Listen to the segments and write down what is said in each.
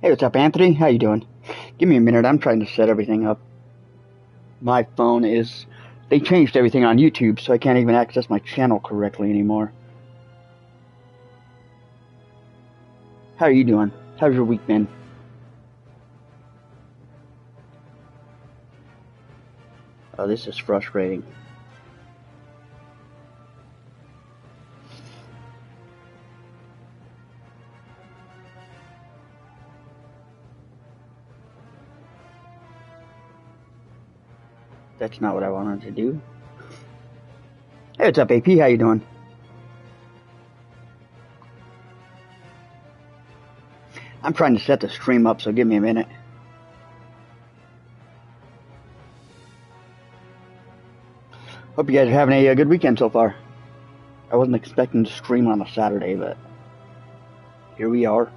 Hey, what's up, Anthony? How you doing? Give me a minute. I'm trying to set everything up. My phone is... They changed everything on YouTube, so I can't even access my channel correctly anymore. How are you doing? How's your week been? Oh, this is frustrating. That's not what I wanted to do. Hey, what's up, AP? How you doing? I'm trying to set the stream up, so give me a minute. Hope you guys are having a good weekend so far. I wasn't expecting to stream on a Saturday, but here we are.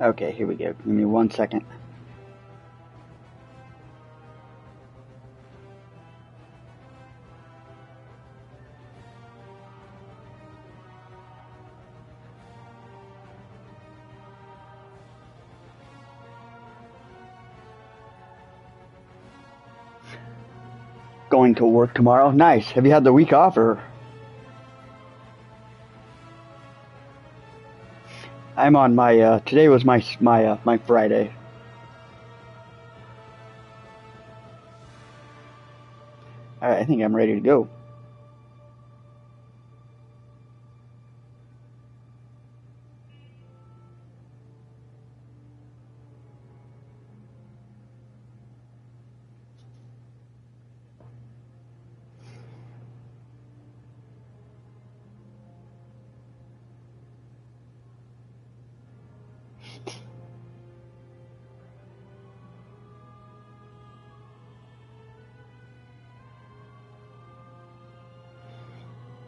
Okay, here we go. Give me 1 second. Going to work tomorrow. Nice. Have you had the week off or? I'm on my, today was my Friday. Alright, I think I'm ready to go.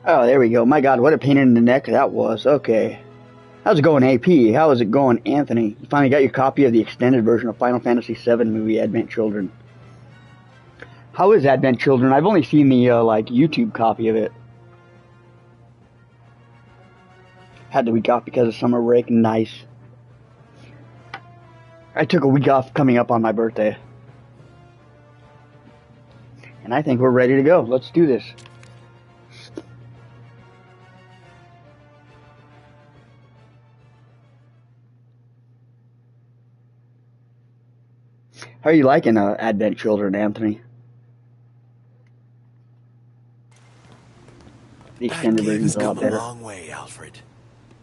Oh, there we go. My God, what a pain in the neck that was. Okay. How's it going, AP? How is it going, Anthony? You finally got your copy of the extended version of Final Fantasy VII movie, Advent Children. How is Advent Children? I've only seen the, YouTube copy of it. Had the week off because of summer break. Nice. I took a week off coming up on my birthday. And I think we're ready to go. Let's do this. How are you liking Advent Children, Anthony? The extended version's a lot better. It's come a long way, Alfred,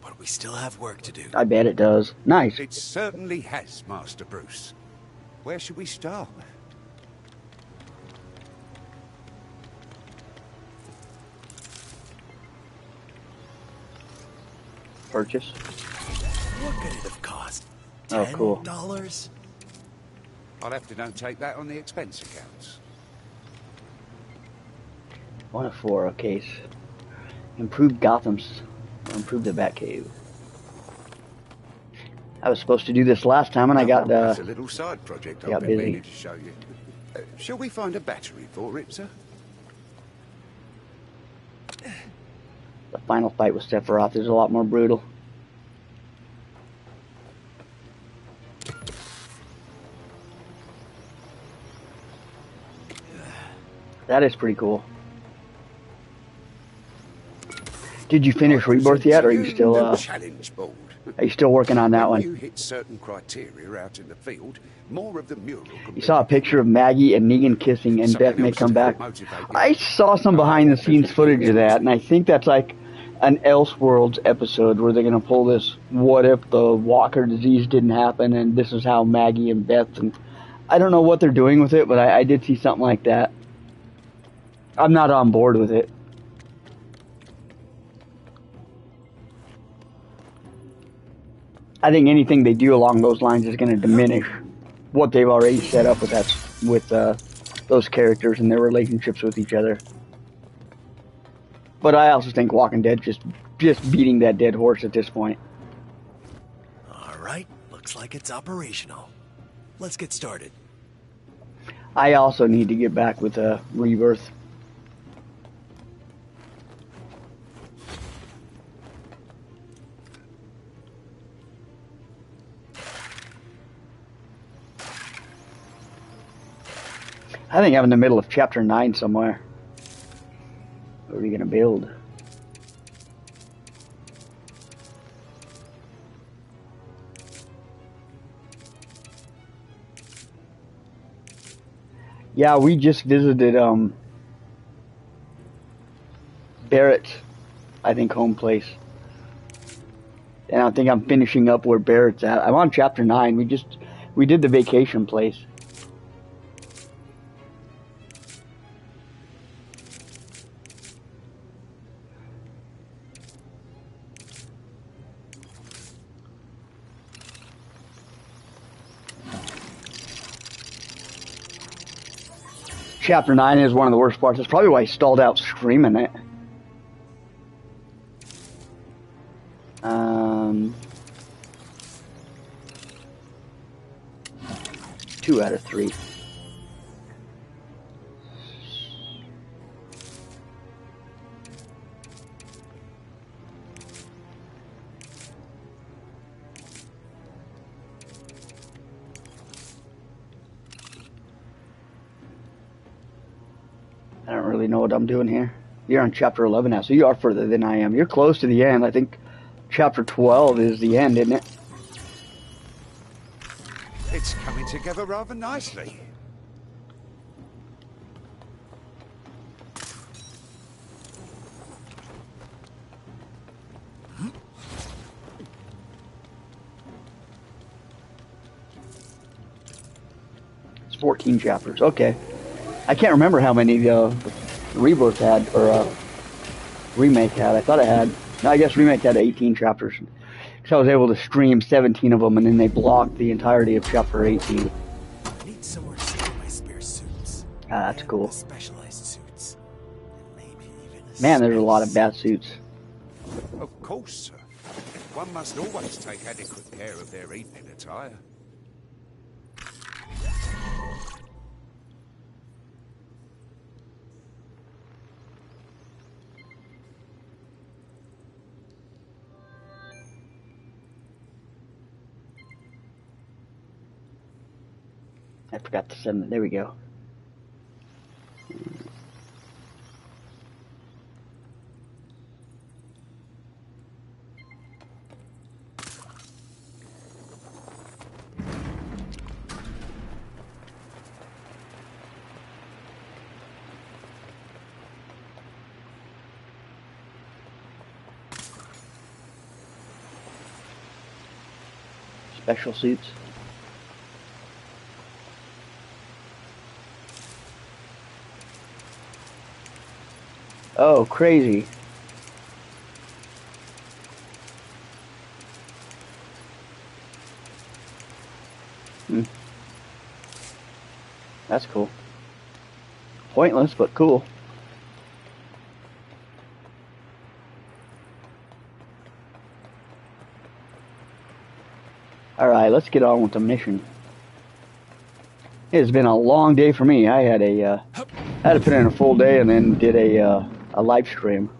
but we still have work to do. I bet it does. Nice. It certainly has, Master Bruce. Where should we start? Purchase. What could it have cost? Oh, cool. $10? I'll have to notate that on the expense accounts. 1 of 4, okay. Improve Gotham's, or improve the Batcave. I was supposed to do this last time, and I got That's a little side project I've been busy. meaning to show you. Shall we find a battery for it, sir? The final fight with Sephiroth is a lot more brutal. That is pretty cool. Did you finish Rebirth yet, or are you still challenge board. are you still working on that When one? you hit certain criteria out in the field, more of the mural can You be saw a picture of Maggie and Negan kissing, and Beth may come back. I saw some behind-the-scenes footage of that, and I think that's like an Elseworlds episode where they're gonna pull this. What if the Walker disease didn't happen, and this is how Maggie and Beth and I don't know what they're doing with it, but I did see something like that. I'm not on board with it. I think anything they do along those lines is going to diminish what they've already set up with those characters and their relationships with each other. But I also think Walking Dead just beating that dead horse at this point. All right, looks like it's operational. Let's get started. I also need to get back with Rebirth. I think I'm in the middle of chapter 9 somewhere. What are we gonna build? Yeah, we just visited Barrett's, I think, home place. And I think I'm finishing up where Barrett's at. I'm on chapter 9. We did the vacation place. Chapter 9 is one of the worst parts. That's probably why he stalled out screaming it. 2 out of 3. I don't really know what I'm doing here. You're on chapter 11 now, so you are further than I am. You're close to the end. I think chapter 12 is the end, isn't it? It's coming together rather nicely. It's 14 chapters. Okay. I can't remember how many the Rebirth had, or Remake had. I thought it had. No, I guess Remake had 18 chapters. So I was able to stream 17 of them, and then they blocked the entirety of chapter 18. I need somewhere to store my spare suits. Ah, that's cool. The specialized suits. And maybe even Man, there's a lot of bat suits. Of course, sir. One must always take adequate care of their evening attire. I forgot to send it. There we go. Special suits. Oh, crazy. That's cool. Pointless, but cool. Alright, let's get on with the mission. It's been a long day for me. I had to put in a full day and then did a live stream.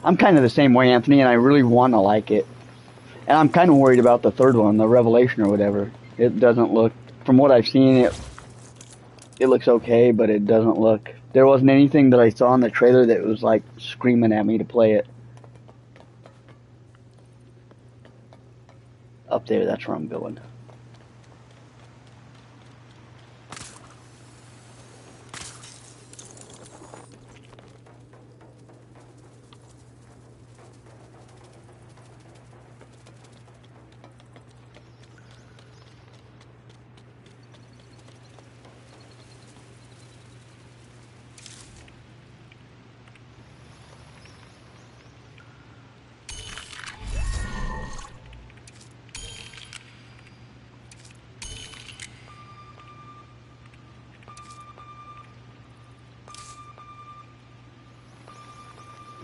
I'm kind of the same way, Anthony, and I really want to like it. And I'm kind of worried about the third one, the Revelation or whatever. It doesn't look, from what I've seen, it looks okay, but it doesn't look. There wasn't anything that I saw in the trailer that was like screaming at me to play it. Up there, that's where I'm going.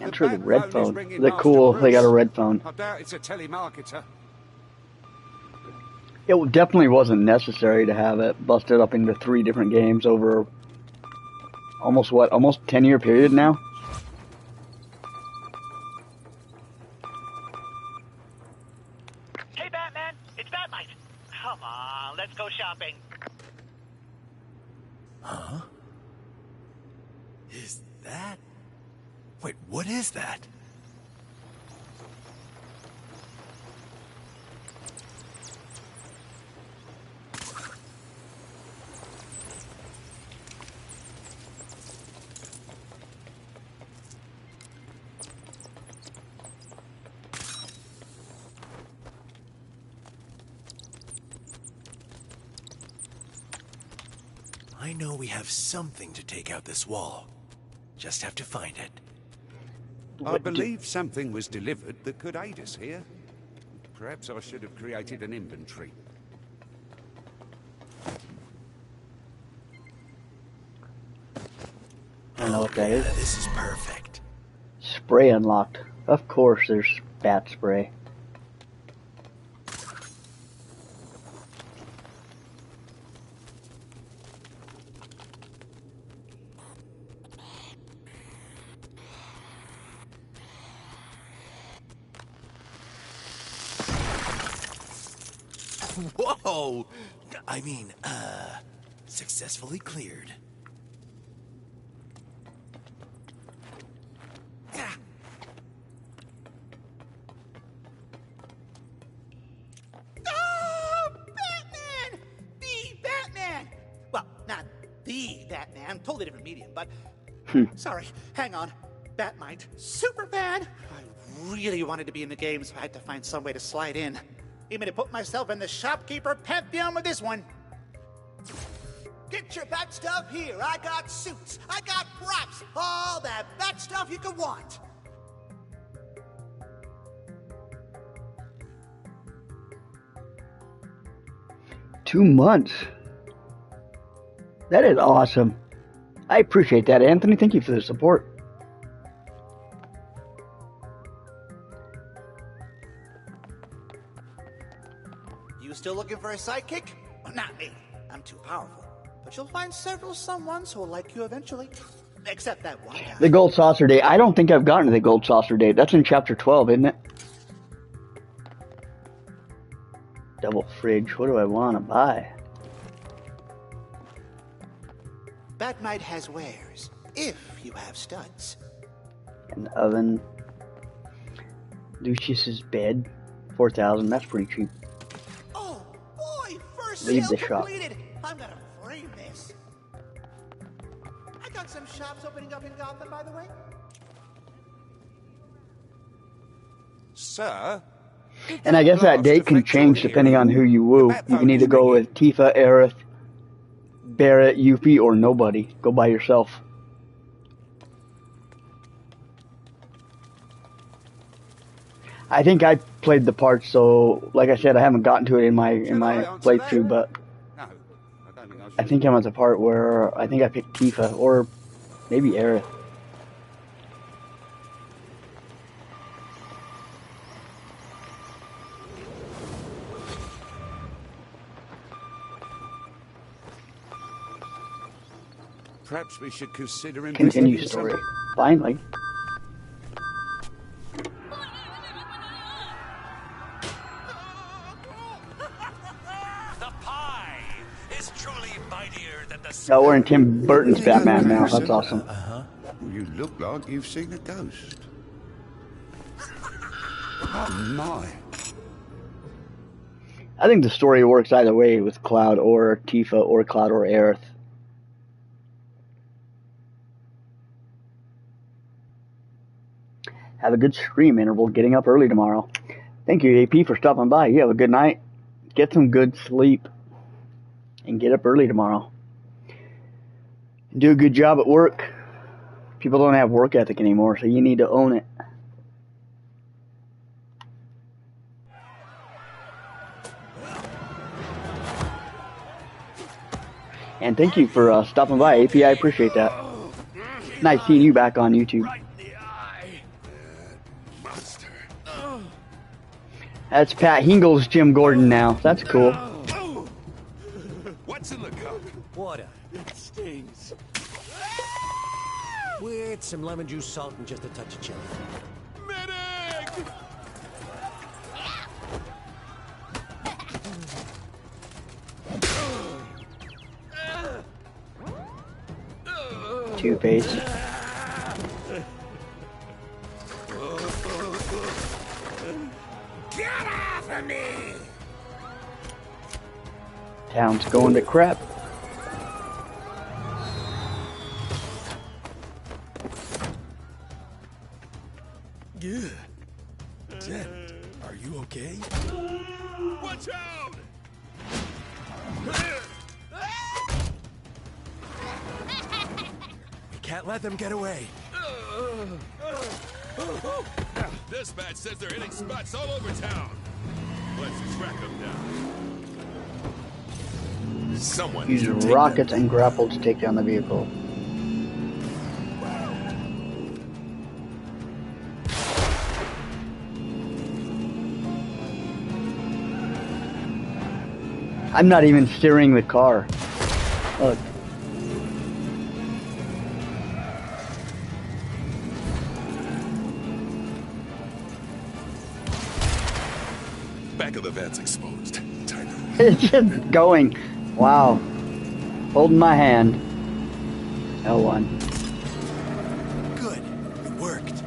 Answer the red phone is phone. ringing, They're Master cool. They got a Bruce. red phone. I doubt it's a telemarketer. It definitely wasn't necessary to have it busted up into 3 different games over almost 10-year period now. Hey, Batman, it's Batmite. Come on, let's go shopping. Huh? Is that... Wait, what is that? I know we have something to take out this wall. Just have to find it. I believe something was delivered that could aid us here. Perhaps I should have created an inventory. I don't know what that is. This is perfect. Spray unlocked. Of course there's bat spray. Whoa! I mean, successfully cleared. Oh, Batman! The Batman! Well, not the Batman, totally different medium, but... Sorry, hang on. Batmite, super fan! I really wanted to be in the game, so I had to find some way to slide in. Even to put myself in the shopkeeper pantheon with this one. Get your bat stuff here. I got suits. I got props. All that bat stuff you could want. Two months. That is awesome. I appreciate that, Anthony. Thank you for the support. You still looking for a sidekick? Well, not me. I'm too powerful. But you'll find several someones who will like you eventually. Except that one guy. The gold saucer date. I don't think I've gotten to the gold saucer date. That's in chapter 12, isn't it? Double fridge. What do I want to buy? Batmite has wares, if you have studs. An oven. Lucius's bed. 4,000. That's pretty cheap. Oh, boy! First Leave sale the shop. completed! I'm gonna frame this. I got some shops opening up in Gotham, by the way. Sir? And I guess that date can change depending on who you woo. You can either go with Tifa, Aerith, Barrett, Yuffie, or nobody. Go by yourself. I think I played the part, so like I said, I haven't gotten to it in my playthrough, but No, I don't think I should. I think I'm at the part where I think I picked Tifa or maybe Aerith. Perhaps we should consider Continue investigating story. some- Finally. The pie is truly mightier than the... Oh, we're in Tim Burton's Batman now. That's awesome. You look like you've seen a ghost. Oh my. I think the story works either way with Cloud or Tifa or Cloud or Aerith. Have a good stream interval. Getting up early tomorrow. Thank you, AP, for stopping by. You have a good night. Get some good sleep. And get up early tomorrow. Do a good job at work. People don't have work ethic anymore, so you need to own it. And thank you for stopping by, AP. I appreciate that. Nice seeing you back on YouTube. Right in the eye. That's Pat Hingle's Jim Gordon now. That's cool. What's in the cup? Water. It stings. With some lemon juice, salt, and just a touch of chili. Medic! Two-Face. Get off of me! Town's going to crap. Good. Jen, are you okay? Watch out! We can't let them get away. Dispatch says they're hitting spots all over town. Let's track them down. Someone Use should take rockets and grapple to take down the vehicle. I'm not even steering the car. Look. Back of the van's exposed. Time to It's just going. Wow. Holding my hand. L1. Good. It worked.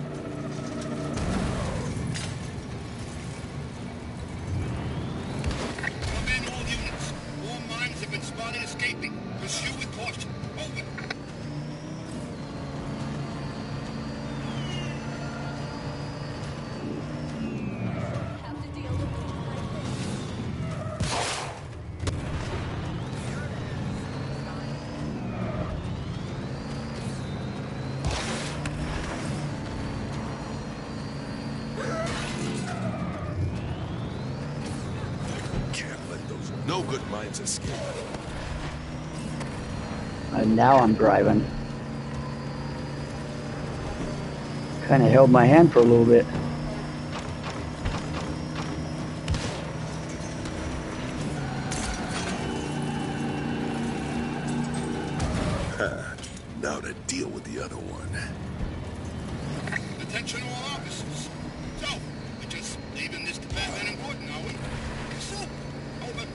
Come in, all units. All mines have been spotted escaping. Pursue with caution. Over. Have to deal with things like this. can't let those no good minds escape. And now I'm driving. Kind of held my hand for a little bit. Now to deal with the other one. Attention all officers. So, we're just leaving this to Batman and Gordon, are we? So, over.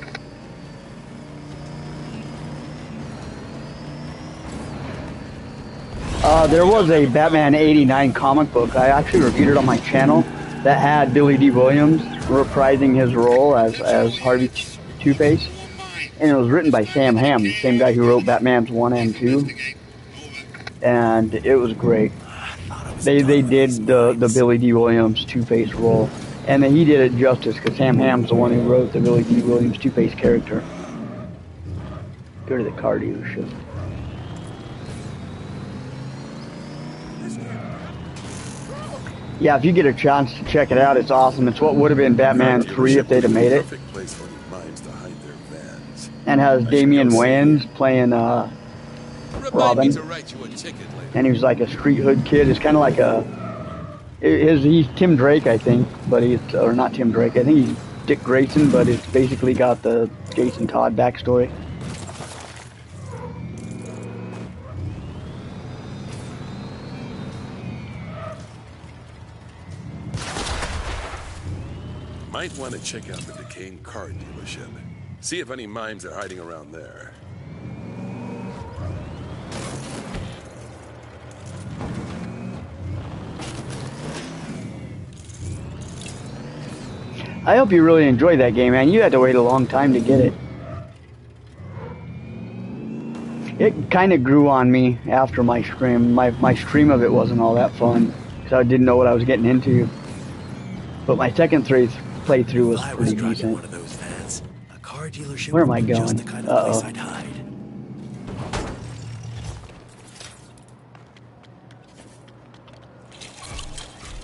There was a Batman '89 comic book. I actually reviewed it on my channel that had Billy D. Williams reprising his role as Harvey Two-Face. And it was written by Sam Hamm, the same guy who wrote Batman's 1 and 2. And it was great. They did the Billy D. Williams Two-Face role. And then he did it justice because Sam Hamm's the one who wrote the Billy D. Williams Two-Face character. Go to the car dealership. Yeah, if you get a chance to check it out, it's awesome. It's what would have been Batman 3 if they'd have made it. Perfect place for any minds to hide their vans. And has Damian Wayans playing Remind me Robin. to write you a ticket later. And he was like a street hood kid. It's kind of like he's Tim Drake, I think, but or not Tim Drake. I think he's Dick Grayson, but it's basically got the Jason Todd backstory. Might want to check out the decaying car dealership. See if any mimes are hiding around there. I hope you really enjoyed that game, man. You had to wait a long time to get it. It kind of grew on me after my stream. My stream of it wasn't all that fun because I didn't know what I was getting into. But my second playthrough was I was pretty driving decent. one of those vans. A car dealership Where am I would be just going? the kind of place Uh-oh. I'd hide.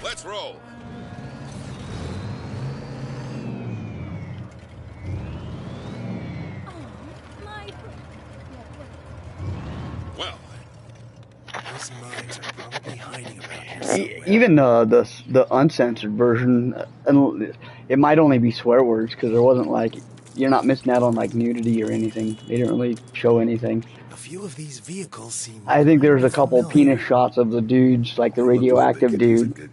Let's roll. Oh, my. Well, Those mines are probably hiding around here somewhere. Even the uncensored version, it might only be swear words because there wasn't like you're not missing out on like nudity or anything. They didn't really show anything. A few of these vehicles seem. I think there's a couple familiar. penis shots of the dudes, like the radioactive dude,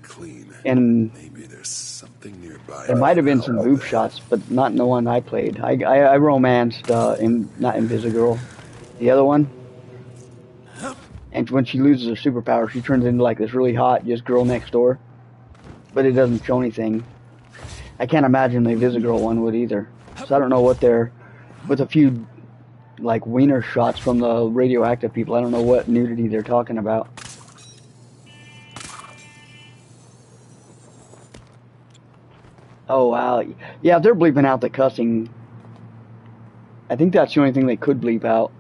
and Maybe there's something nearby. there might have been some boob shots, but not in the one I played. I romanced not Invisigirl, the other one. And when she loses her superpower, she turns into like this really hot just girl next door. But it doesn't show anything. I can't imagine the Invisigirl one would either. So I don't know what they're, with a few like wiener shots from the radioactive people, I don't know what nudity they're talking about. Oh wow. Yeah, if they're bleeping out the cussing, I think that's the only thing they could bleep out.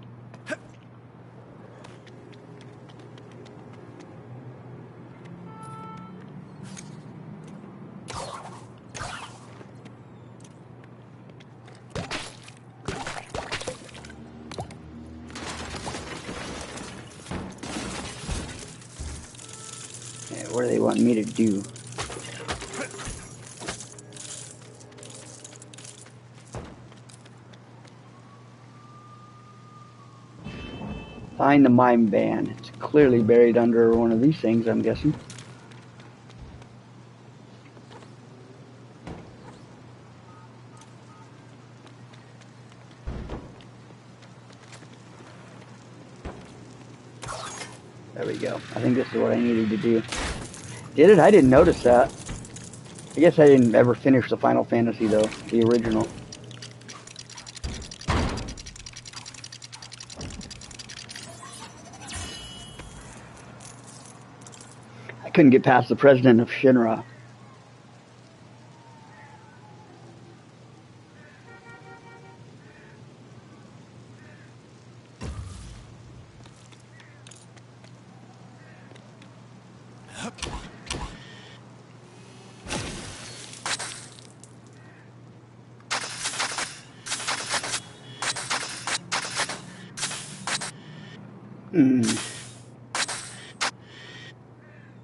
What do they want me to do? Find the mime van. It's clearly buried under one of these things, I'm guessing. There we go. I think this is what I needed to do. Did it? I didn't notice that. I guess I didn't ever finish the Final Fantasy though, the original. I couldn't get past the president of Shinra.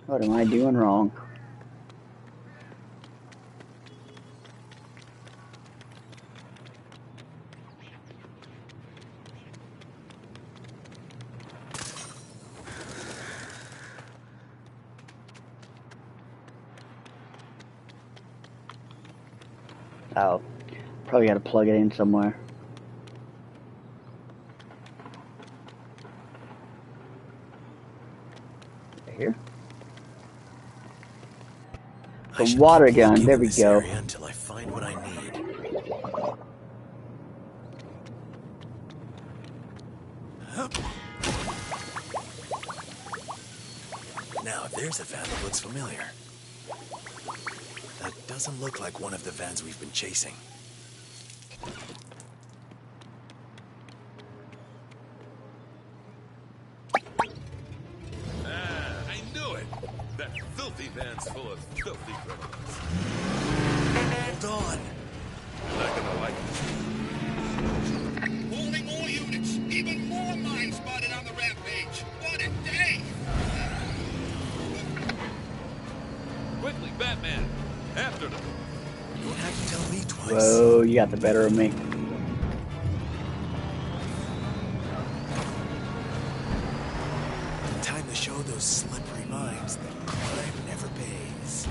What am I doing wrong? Oh, probably got to plug it in somewhere. Here. The water gun. There we go. Until I find what I need. Now, there's a van that looks familiar. That doesn't look like one of the vans we've been chasing. I knew it! That filthy van's full of filthy criminals. Hold on. You're not gonna like this. Holding all units. Even more mines spotted on the rampage. What a day! Quickly, Batman! After them! You don't have to tell me twice. Whoa, you got the better of me. Time to show those slippery mines that crime never pays.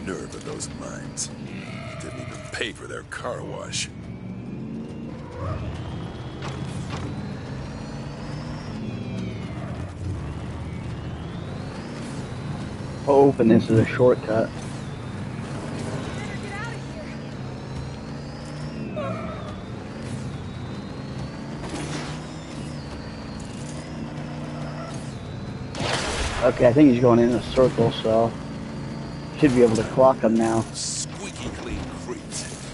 Nerve of those mines. Didn't even pay for their car wash. Hoping this is a shortcut. Okay, I think he's going in a circle, so should be able to clock them now. Squeaky clean creeps.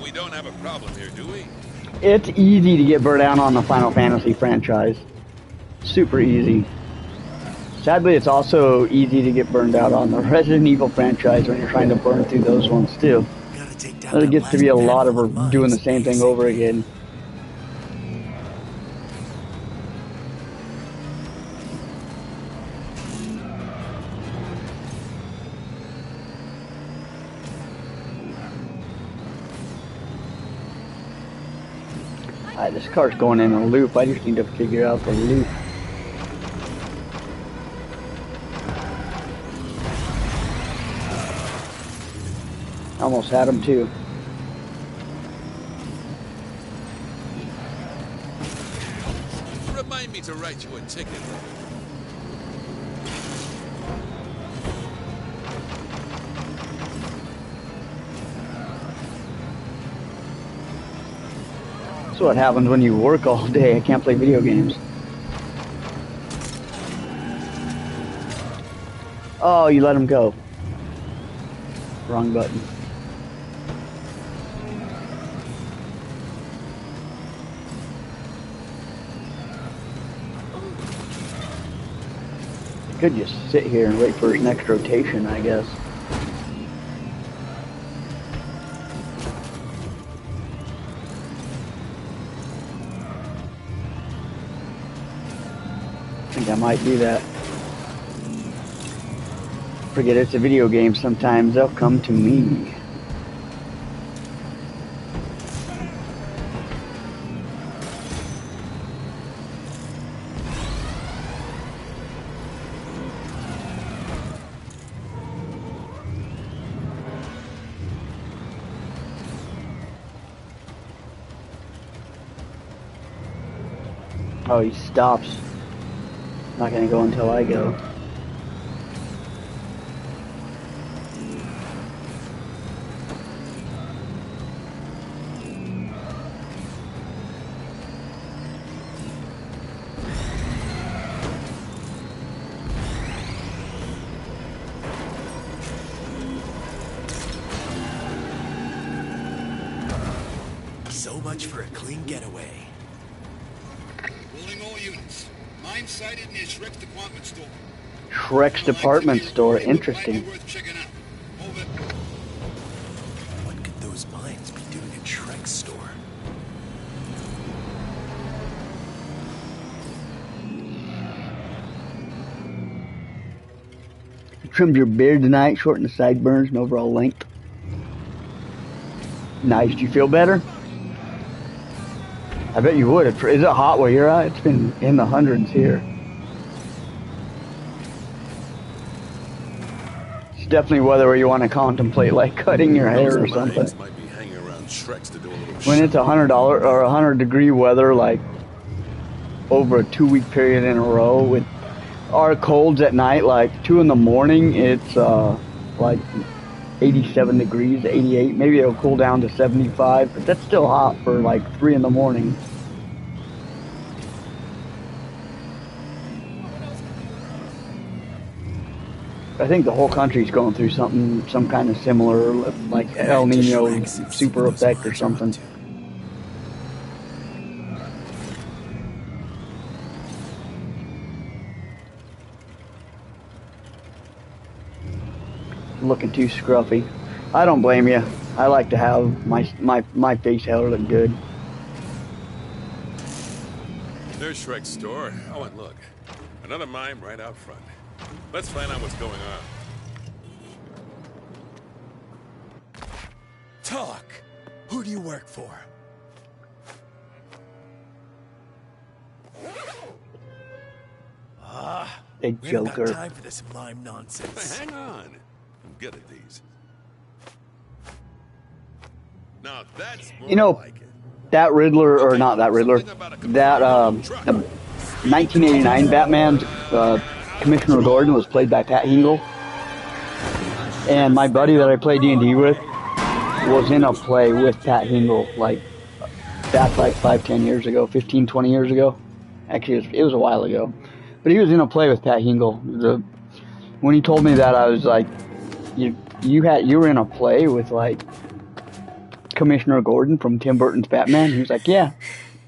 We don't have a problem here, do we? It's easy to get burnt down on the Final Fantasy franchise. Super easy. Sadly, it's also easy to get burned out on the Resident Evil franchise when you're trying to burn through those ones too. Gotta take down But it that gets to be a last lot of handful of doing the mines same thing over ASAP. again. Alright, this car's going in a loop. I just need to figure out the loop. Almost had him too. Remind me to write you a ticket. That's what happens when you work all day. I can't play video games. Oh, you let him go. Wrong button. Could just sit here and wait for his next rotation, I guess. I think I might do that. Forget it's a video game, sometimes they'll come to me. Oh, he stops. Not gonna go until I go. So much for a clean getaway. Rolling all units. Mine sighted near Shrek's department store. Shrek's department store, interesting. Worth checking out. Over. What could those mines be doing at Shrek's store? You trimmed your beard tonight, shortened the sideburns and overall length. Nice. Do you feel better? I bet you would. Is it hot where you're at? It's been in the hundreds here. It's definitely weather where you want to contemplate, like cutting your hair or something. Might be hanging around Shrek's to do a little When it's $100 or 100-degree weather, like over a 2-week period in a row, with our colds at night, like 2 in the morning, it's like 87 degrees, 88. Maybe it'll cool down to 75, but that's still hot for like 3 in the morning. I think the whole country's going through something, some kind of similar, like El Nino super effect or something. Looking too scruffy. I don't blame you. I like to have my face hair look good. There's Shrek's store. Oh, and look. Another mine right out front. Let's find out what's going on. Talk! Who do you work for? A We haven't got joker. time for this mime nonsense. Hey, hang on. I'm good at these. Now that's more You know, like it. that Riddler, or not that Riddler, that 1989 Batman, Commissioner Gordon was played by Pat Hingle. And my buddy that I play D&D with, was in a play with Pat Hingle, like back like 5, 10 years ago, 15, 20 years ago. Actually, it was a while ago. But he was in a play with Pat Hingle. When he told me that, I was like, you were in a play with like Commissioner Gordon from Tim Burton's Batman? He was like, yeah.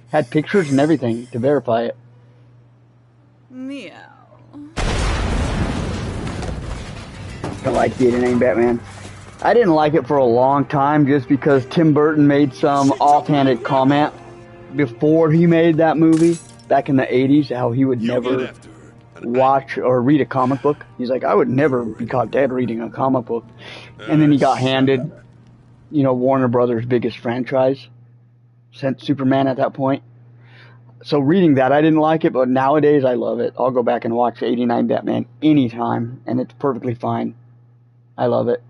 Had pictures and everything to verify it. Meow. I like the name Batman. I didn't like it for a long time just because Tim Burton made some offhanded comment before he made that movie back in the 80s, how he would never watch or read a comic book. He's like, I would never be caught dead reading a comic book. And then he got handed, Warner Brothers' biggest franchise, sent Superman at that point. So reading that, I didn't like it, but nowadays I love it. I'll go back and watch 89 Batman anytime, and it's perfectly fine. I love it.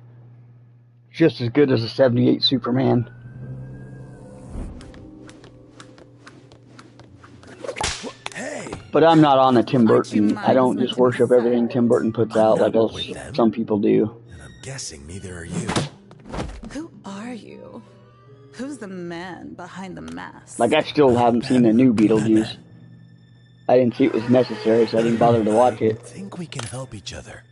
Just as good as a 78 Superman. Hey! But I'm not on the Tim Burton. I don't just worship everything Tim Burton puts out like some people do. And I'm guessing neither are you. Who are you? Who's the man behind the mask? Like, I still haven't seen the new Beetlejuice. I didn't see it was necessary, so I didn't bother to watch I it. think we can help each other.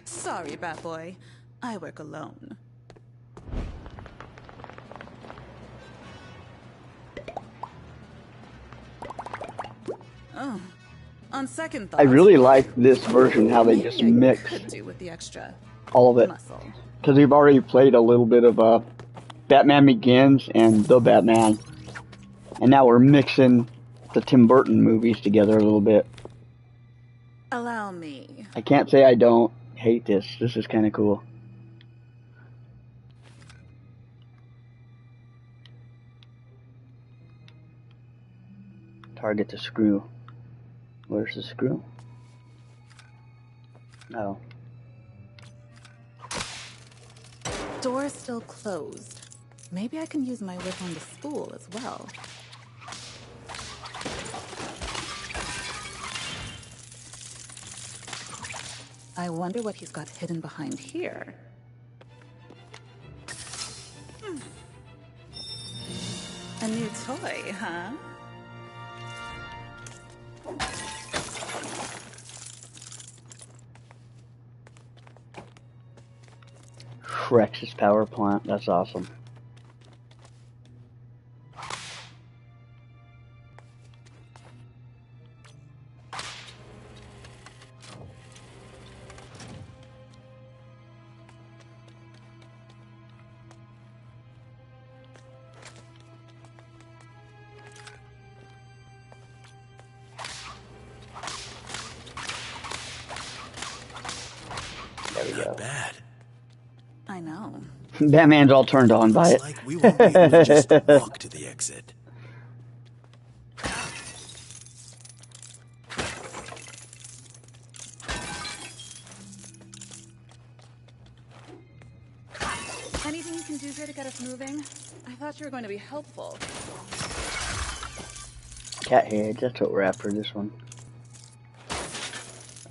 Sorry, Bat Boy. I work alone. Oh, on second thought, I really like this version, how they just mix could do with the extra all of it. muscle. Because we've already played a little bit of Batman Begins and The Batman. And now we're mixing the Tim Burton movies together a little bit. Allow me. I can't say I don't hate this. This is kind of cool. Target the screw. Where's the screw? Oh. Door's still closed. Maybe I can use my whip on the spool as well. I wonder what he's got hidden behind here. A new toy, huh? Rex's power plant. That's awesome. There we go. Not bad. I know. Batman's all turned on by Looks it. like we won't be able to just walk to the exit. Anything you can do here to get us moving? I thought you were going to be helpful. Cat heads, that's what we're after this one.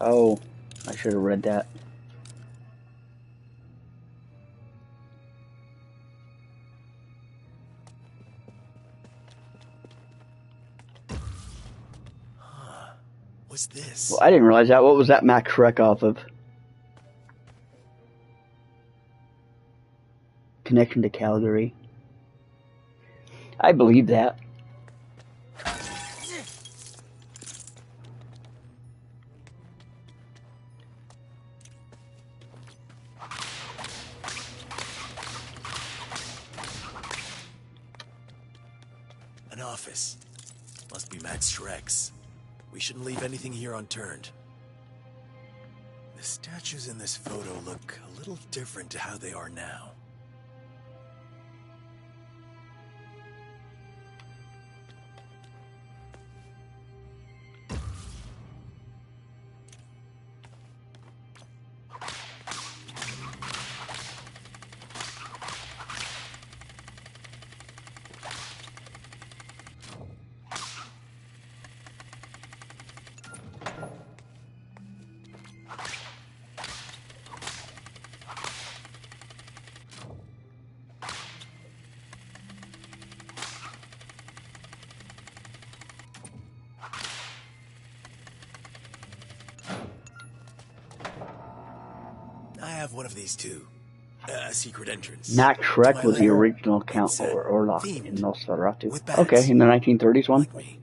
Oh, I should have read that. What's this? Well, I didn't realize that. What was that Max Shrek off of? Connection to Calgary. I believe that. An office. Must be Max Shrek's. We shouldn't leave anything here unturned. The statues in this photo look a little different to how they are now. have one of these too. A secret entrance. Max to Schreck my was the lair. original Count It's, Orlok themed in Nosferatu. with bats. Okay, in the 1930s one. Like me.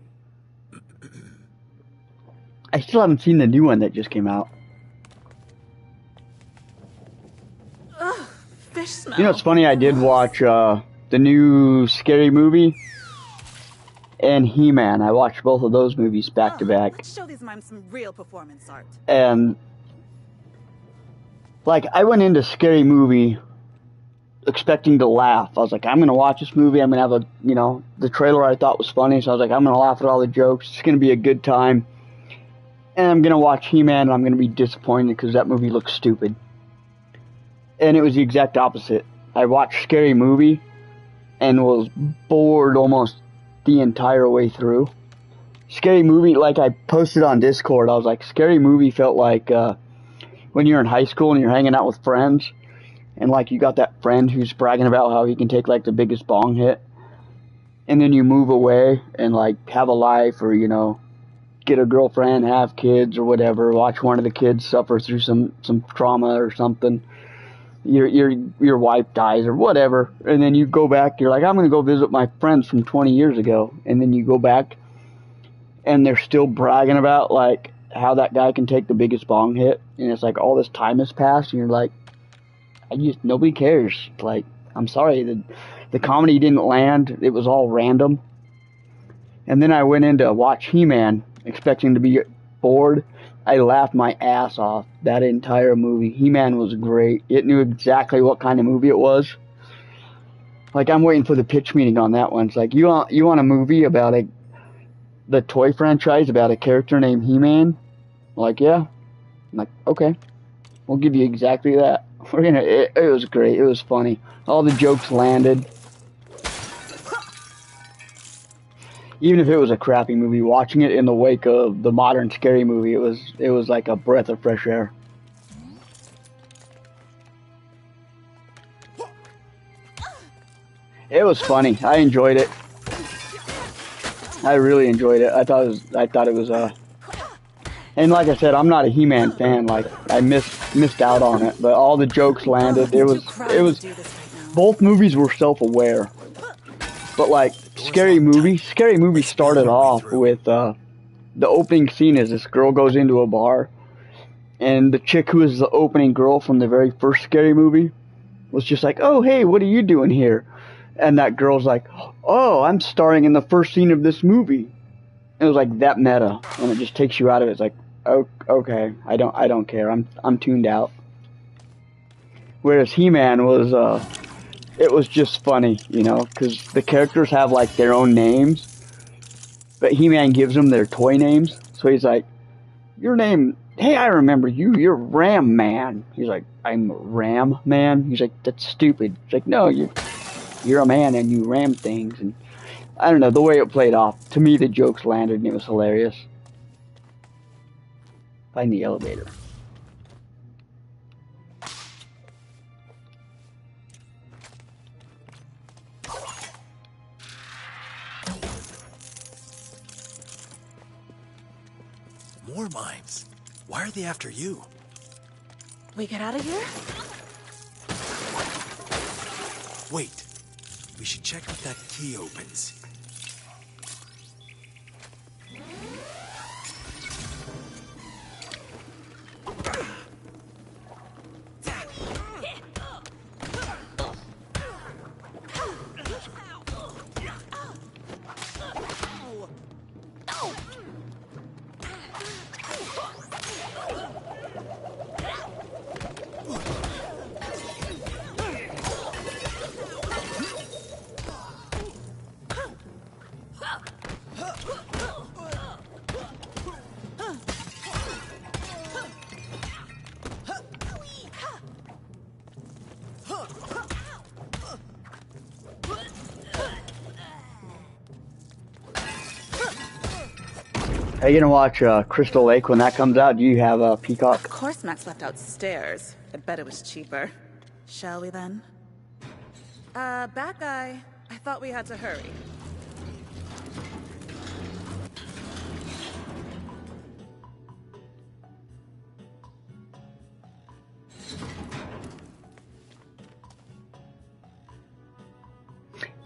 I still haven't seen the new one that just came out. Ugh, fish smell. You know, it's funny, I did watch the new Scary Movie and He-Man. I watched both of those movies back to back. Let's show these mimes some real performance art. And, like, I went into Scary Movie expecting to laugh. I was like, I'm going to watch this movie. I'm going to have the trailer I thought was funny. So I was like, I'm going to laugh at all the jokes. It's going to be a good time. And I'm going to watch He-Man and I'm going to be disappointed because that movie looks stupid. And it was the exact opposite. I watched Scary Movie and was bored almost the entire way through. Scary Movie, like I posted on Discord, I was like, Scary Movie felt like when you're in high school and you're hanging out with friends, and like you got that friend who's bragging about how he can take like the biggest bong hit, and then you move away and like have a life, or get a girlfriend, have kids or whatever, watch one of the kids suffer through some trauma or something. Your wife dies or whatever, and then you go back, you're like, I'm going to go visit my friends from 20 years ago, and then you go back and they're still bragging about like how that guy can take the biggest bong hit, and it's like all this time has passed and you're like, nobody cares. Like, I'm sorry, the comedy didn't land, it was all random. And then I went in to watch He-Man expecting to be bored. I laughed my ass off that entire movie. He-Man was great. It knew exactly what kind of movie it was. Like, I'm waiting for the pitch meeting on that one. It's like, you want a movie about the toy franchise about a character named He-Man? Like, yeah. I'm like, okay. We'll give you exactly that. It was great. It was funny. All the jokes landed. Even if it was a crappy movie, watching it in the wake of the modern Scary Movie, it was like a breath of fresh air. It was funny. I enjoyed it. I really enjoyed it. I thought it was and like I said, I'm not a He-Man fan. Like, I missed out on it, but all the jokes landed. It was both movies were self-aware. But like Scary Movie started off with the opening scene is this girl goes into a bar, and the chick who is the opening girl from the very first Scary Movie was just like, "Oh, hey, what are you doing here?" And that girl's like, "Oh, I'm starring in the first scene of this movie." It was like that meta, and it just takes you out of it. It's like, oh, okay, I don't care. I'm tuned out. Whereas He-Man was it was just funny, because the characters have like their own names, but He-Man gives them their toy names. So he's like, your name, hey, I remember you, you're Ram Man. He's like, I'm Ram Man? He's like, that's stupid. He's like, no, you're a man and you ram things. And I don't know, the way it played off, to me the jokes landed and it was hilarious. Find the elevator. More mimes. Why are they after you? We get out of here? Wait. We should check if that key opens. Are you gonna watch Crystal Lake when that comes out? Do you have a Peacock? Of course Max left outstairs. I bet it was cheaper. Shall we then? Bad guy. I thought we had to hurry.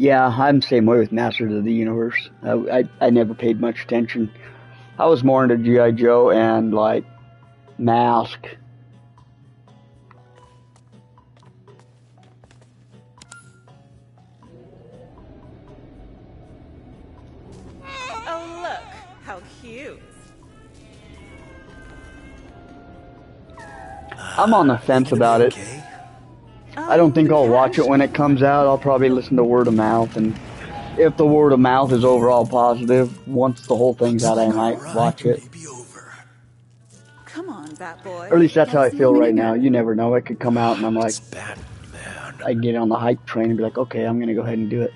Yeah, I'm the same way with Masters of the Universe. I never paid much attention. I was more into G.I. Joe and, like, Mask. Oh, look, how cute. I'm on the fence Think it'll about be it. okay? I don't think The I'll watch it cash? when it comes out. I'll probably listen to word of mouth, and if the word of mouth is overall positive, once the whole thing's Looks out, I like our might watch ride it. may be over. Come on, Bat Boy. Or at least that's Get how I us feel moving right now. again. You never know. It could come out, and I'm like, It's Batman. I get on the hype train and be like, okay, I'm gonna go ahead and do it.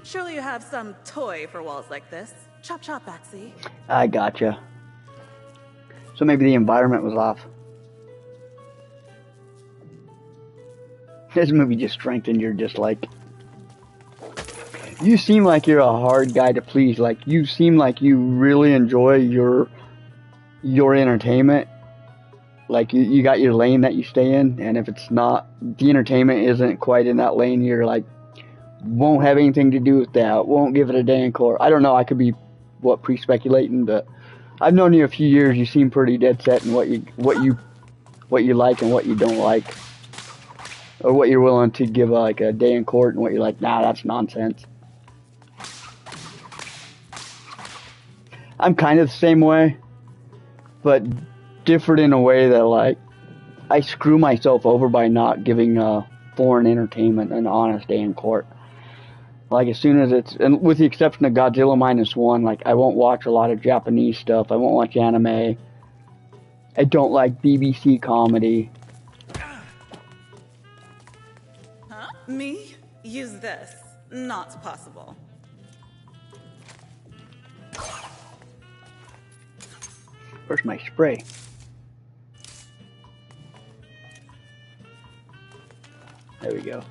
Surely you have some toy for walls like this. Chop chop, Batsy. I gotcha. So maybe the environment was off. This movie just strengthened your dislike. You seem like you're a hard guy to please. Like, you seem like you really enjoy your entertainment. Like, you got your lane that you stay in, and if it's not, the entertainment isn't quite in that lane, you're like, won't have anything to do with that, won't give it a day in court. I don't know, I could be, pre-speculating, but I've known you a few years. You seem pretty dead set in what you like and what you don't like. Or what you're willing to give like a day in court, and what you're like, nah, that's nonsense. I'm kind of the same way, but different in a way that, like, I screw myself over by not giving foreign entertainment an honest day in court. Like, as soon as it's, and with the exception of Godzilla -1, like, I won't watch a lot of Japanese stuff. I won't watch anime. I don't like BBC comedy. Huh? Me? Use this. Not possible. Where's my spray? There we go.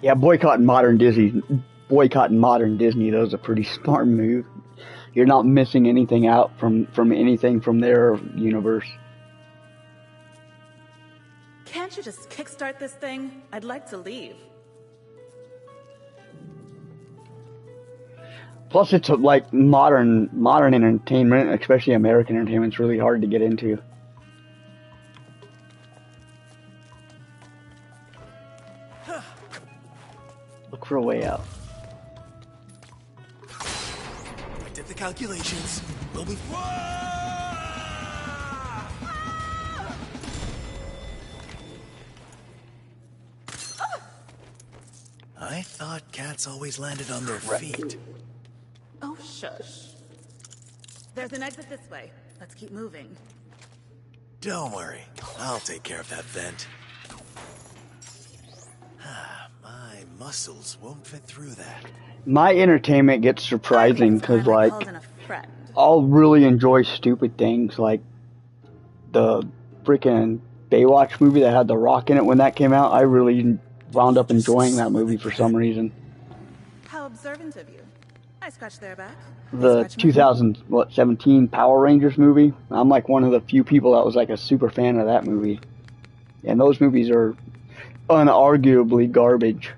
Yeah, boycotting modern Disney. That was a pretty smart move. You're not missing anything out from anything from their universe. Can't you just kickstart this thing? I'd like to leave. Plus, it's like modern entertainment, especially American entertainment. It's really hard to get into. Look for a way out. I did the calculations. We'll be. I thought cats always landed on their feet. Oh, shush. There's an exit this way. Let's keep moving. Don't worry, I'll take care of that vent. My muscles won't fit through that. My entertainment gets surprising because, like, Called in a friend. I'll really enjoy stupid things like the freaking Baywatch movie that had The Rock in it when that came out. I really wound up enjoying that movie for some reason. How observant of you. I scratched their back. The 2017 Power Rangers movie. I'm like one of the few people that was like a super fan of that movie. And those movies are unarguably garbage.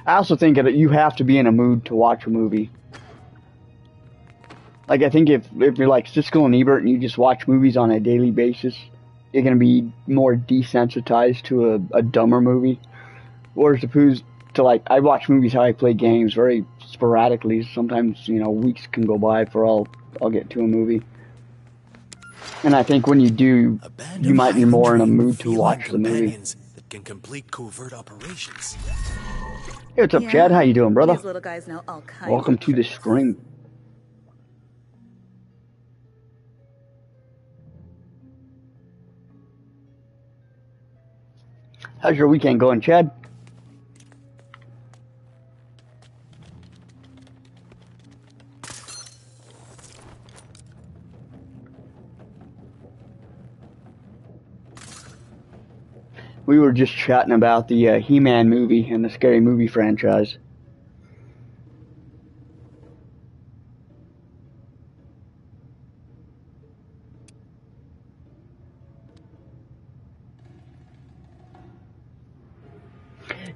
I also think that you have to be in a mood to watch a movie. Like, I think if you're like Siskel and Ebert and you just watch movies on a daily basis, you're going to be more desensitized to a dumber movie. Or as opposed to, like, I watch movies how I play games very sporadically. Sometimes, weeks can go by before I'll get to a movie. And I think when you do, you might be more in a mood to watch the movie. That can complete covert operations. Hey, what's up, Chad? How you doing, brother? These little guys know all kinds Welcome of to the tricks. stream. How's your weekend going, Chad? We were just chatting about the He-Man movie and the Scary Movie franchise.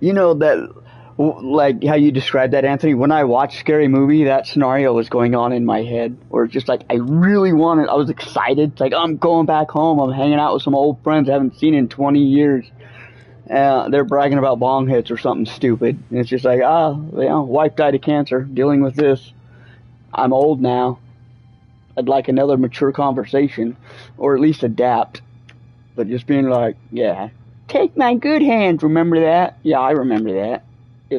You know that, like how you described that, Anthony. When I watched Scary Movie, that scenario was going on in my head, where it's just like I really wanted. I was excited. It's like I'm going back home. I'm hanging out with some old friends I haven't seen in 20 years. They're bragging about bong hits or something stupid. And it's just like, wife died of cancer. Dealing with this. I'm old now. I'd like another mature conversation, or at least adapt. But just being like, yeah, take my good hand. Remember that? Yeah, I remember that. It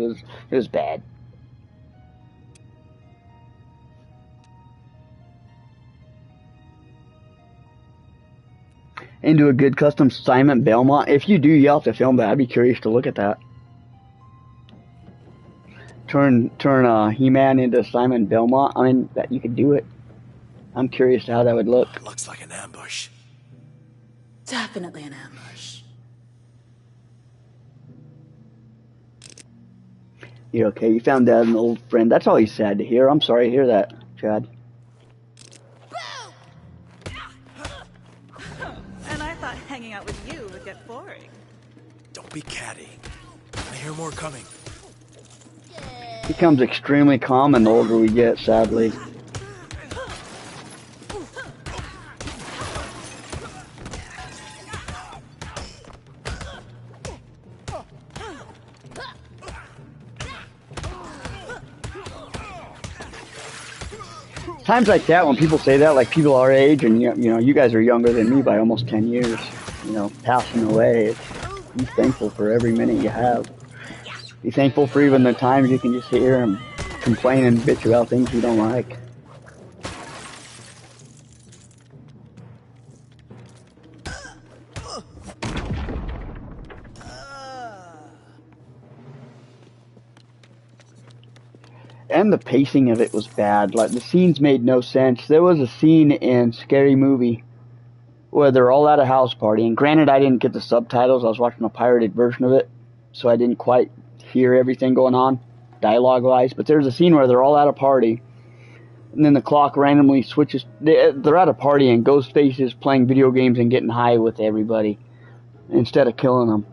was bad. Into a good custom Simon Belmont. If you do, you'll have to film that. I'd be curious to look at that. Turn He-Man into Simon Belmont. I mean, that you could do it. I'm curious how that would look. Looks like an ambush. Definitely an ambush. You okay? You found out an old friend. That's always sad to hear. I'm sorry to hear that, Chad. And I thought hanging out with you would get boring. Don't be catty. I hear more coming. Becomes extremely common the older we get, sadly. Times like that, when people say that, like people our age, and you know, you guys are younger than me by almost 10 years, you know, passing away, be thankful for every minute you have. Be thankful for even the times you can just sit here and complain and bitch about things you don't like. And the pacing of it was bad. Like, the scenes made no sense. There was a scene in Scary Movie where they're all at a house party, and granted I didn't get the subtitles, I was watching a pirated version of it, so I didn't quite hear everything going on, dialogue-wise, but there's a scene where they're all at a party, and then the clock randomly switches. They're at a party, and Ghostface is playing video games and getting high with everybody, instead of killing them.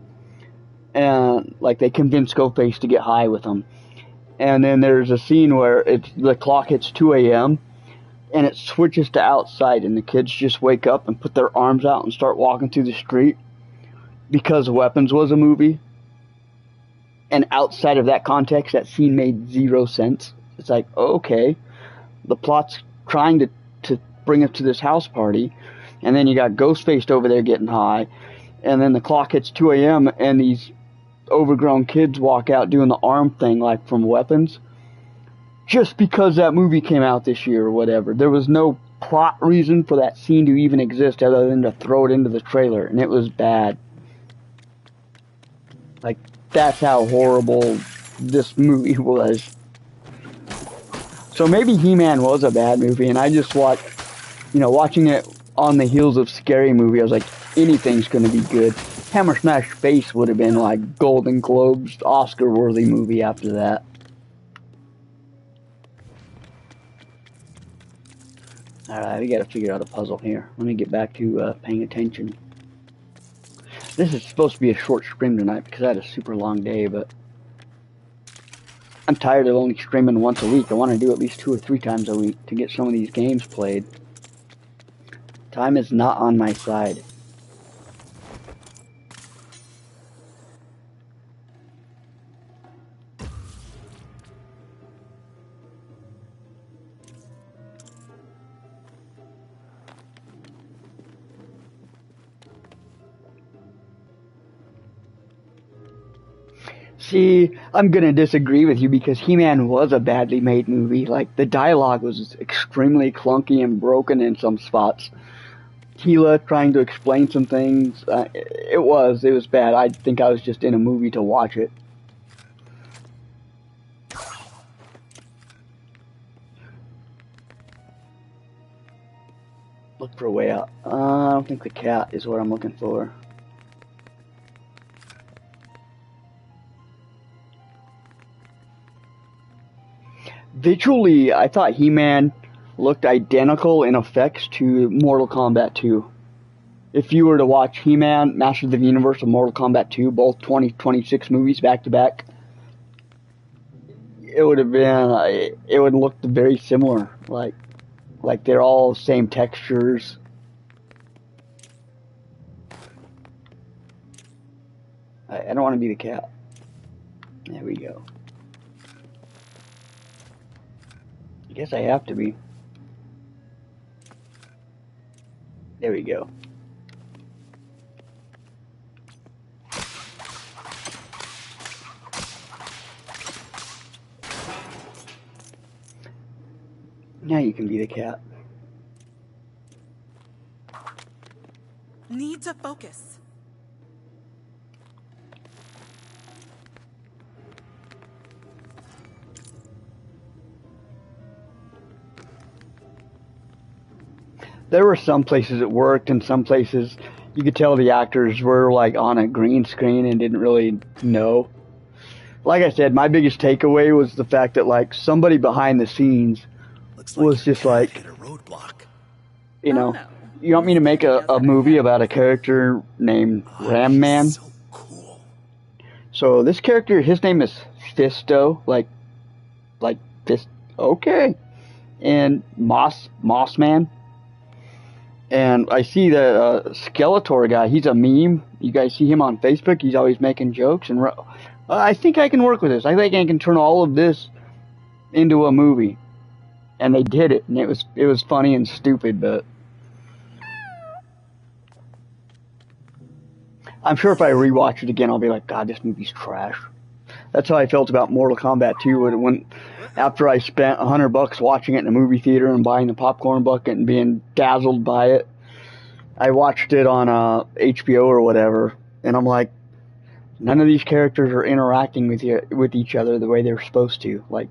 And, like, they convince Ghostface to get high with them. And then there's a scene where the clock hits 2 a.m., and it switches to outside, and the kids just wake up and put their arms out and start walking through the street because Weapons was a movie. And outside of that context, that scene made zero sense. It's like, okay, the plot's trying to bring us to this house party, and then you got Ghostface over there getting high, and then the clock hits 2 a.m., and these overgrown kids walk out doing the arm thing like from Weapons. Just because that movie came out this year or whatever. There was no plot reason for that scene to even exist other than to throw it into the trailer, and it was bad. Like, that's how horrible this movie was. So maybe He-Man was a bad movie, and I just watching it on the heels of Scary Movie, I was like, anything's gonna be good. Hammer Smash Face would have been like Golden Globes, Oscar-worthy movie after that. Alright, we gotta figure out a puzzle here. Let me get back to paying attention. This is supposed to be a short stream tonight because I had a super long day, but I'm tired of only streaming once a week. I want to do at least 2 or 3 times a week to get some of these games played. Time is not on my side. See, I'm gonna disagree with you because He-Man was a badly made movie. Like, the dialogue was extremely clunky and broken in some spots. Tila trying to explain some things, it was bad. I think I was just in a movie to watch it. Look for a way out. I don't think the cat is what I'm looking for. visually, I thought He-Man looked identical in effects to Mortal Kombat 2. If you were to watch He-Man, Masters of the Universe, and Mortal Kombat 2, both 2026 movies back to back, it would have been, it would look very similar. Like they're all same textures. I don't want to be the cat. There we go. I guess I have to be. There we go. Now you can be the cat. Need to focus. There were some places it worked, and some places you could tell the actors were like on a green screen and didn't really know. Like I said, my biggest takeaway was the fact that like somebody behind the scenes was just like, hit a roadblock. you know, no. you want me to make a movie about a character named Ram Man? So cool. So this character, his name is Fisto, like Fist. Okay, and Moss Man. And I see the Skeletor guy. He's a meme. You guys see him on Facebook. He's always making jokes. And I think I can work with this. I think I can turn all of this into a movie. And they did it. And it was funny and stupid, but I'm sure if I rewatch it again, I'll be like, God, this movie's trash. That's how I felt about Mortal Kombat 2 when after I spent $100 watching it in a movie theater and buying the popcorn bucket and being dazzled by it. I watched it on HBO or whatever, and I'm like, none of these characters are interacting with each other the way they're supposed to. Like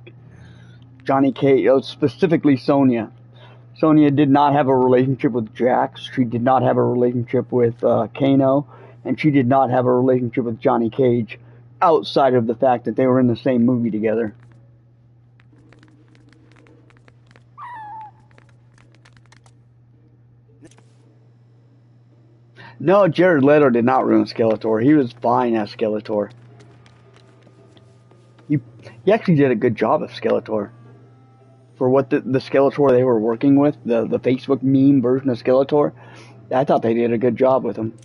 Johnny Cage, specifically Sonya. Sonya did not have a relationship with Jax. She did not have a relationship with Kano, and she did not have a relationship with Johnny Cage outside of the fact that they were in the same movie together. No, Jared Leto did not ruin Skeletor. He was fine as Skeletor. He actually did a good job of Skeletor. For what the Skeletor they were working with, the Facebook meme version of Skeletor, I thought they did a good job with him.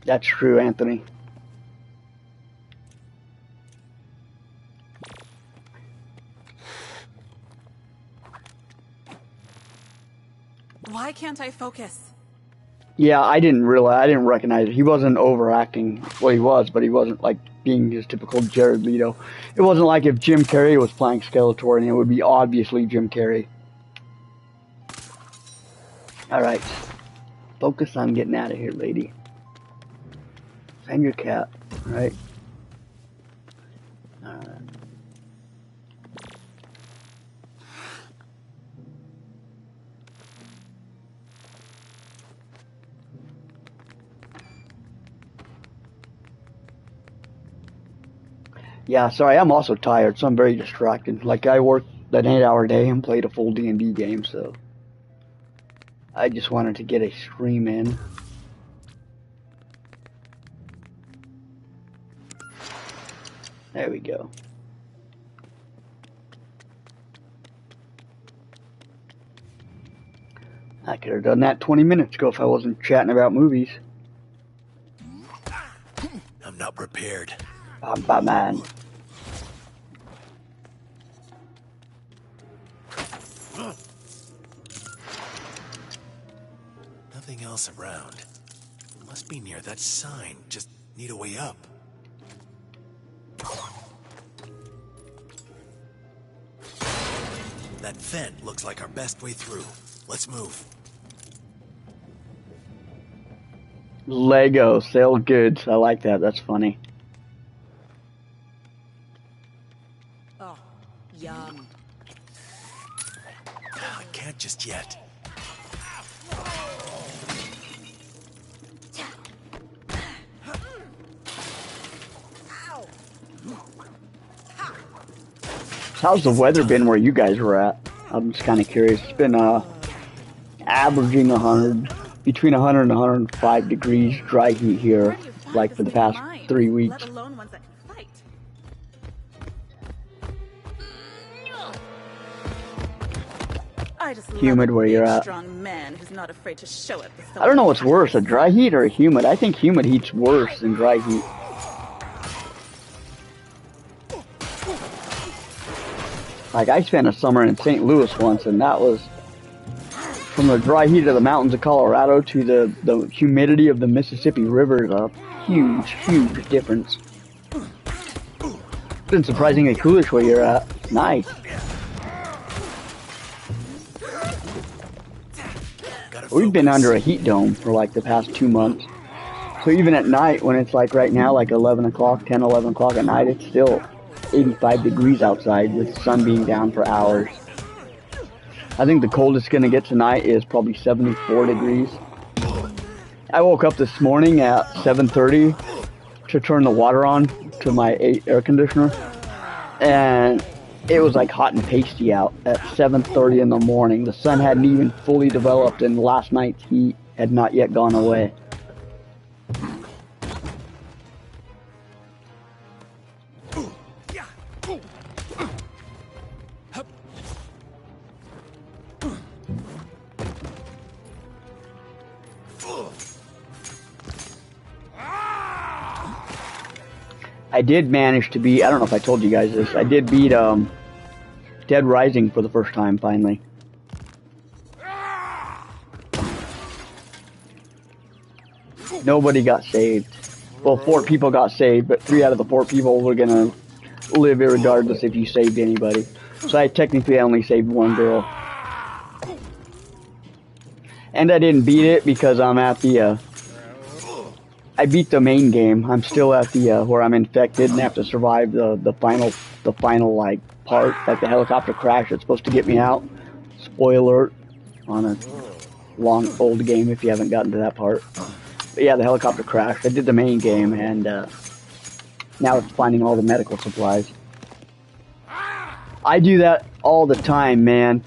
That's true, Anthony. Why can't I focus? Yeah, I didn't recognize it. He wasn't overacting. Well, he was, but he wasn't like being his typical Jared Leto. It wasn't like if Jim Carrey was playing Skeletor and it would be obviously Jim Carrey. Alright. Focus on getting out of here, lady. Send your cat, right? Alright. Yeah, sorry, I'm also tired, so I'm very distracted. Like, I worked an 8-hour day and played a full D&D game, so I just wanted to get a stream in. There we go. I could have done that 20 minutes ago if I wasn't chatting about movies. I'm not prepared. I'm Batman. Nothing else around. Must be near that sign. Just need a way up. That vent looks like our best way through. Let's move. Lego sell goods. I like that. That's funny. Oh, yum. I can't just yet. How's the weather been where you guys were at? I'm just kind of curious. It's been averaging between 100 and 105 degrees dry heat here, like for the past 3 weeks. Let alone ones that can fight. I just Humid love a where you're big, at. strong man who's not afraid to show it. with I don't know what's someone. worse, a dry heat or a humid. I think humid heat's worse than dry heat. Like, I spent a summer in St. Louis once, and that was from the dry heat of the mountains of Colorado to the humidity of the Mississippi River is a huge, huge difference. It's been surprisingly coolish where you're at. Nice. We've been under a heat dome for like the past 2 months. So even at night, when it's like right now, like 11 o'clock, 10, 11 o'clock at night, it's still 85 degrees outside with the sun being down for hours. I think the coldest it's going to get tonight is probably 74 degrees. I woke up this morning at 7:30 to turn the water on to my air conditioner. And it was like hot and pasty out at 7:30 in the morning. The sun hadn't even fully developed and last night's heat had not yet gone away. I did manage to beat, I don't know if I told you guys this, I did beat Dead Rising for the first time finally. Nobody got saved. Well, 4 people got saved, but 3 out of the 4 people were gonna live irregardless if you saved anybody. So I technically only saved 1 girl. And I didn't beat it because I'm at the, I beat the main game. I'm still at the, where I'm infected and have to survive the final, like, part, like the helicopter crash that's supposed to get me out. Spoiler alert on a long, old game if you haven't gotten to that part. But yeah, the helicopter crash. I did the main game, and now it's finding all the medical supplies. I do that all the time, man.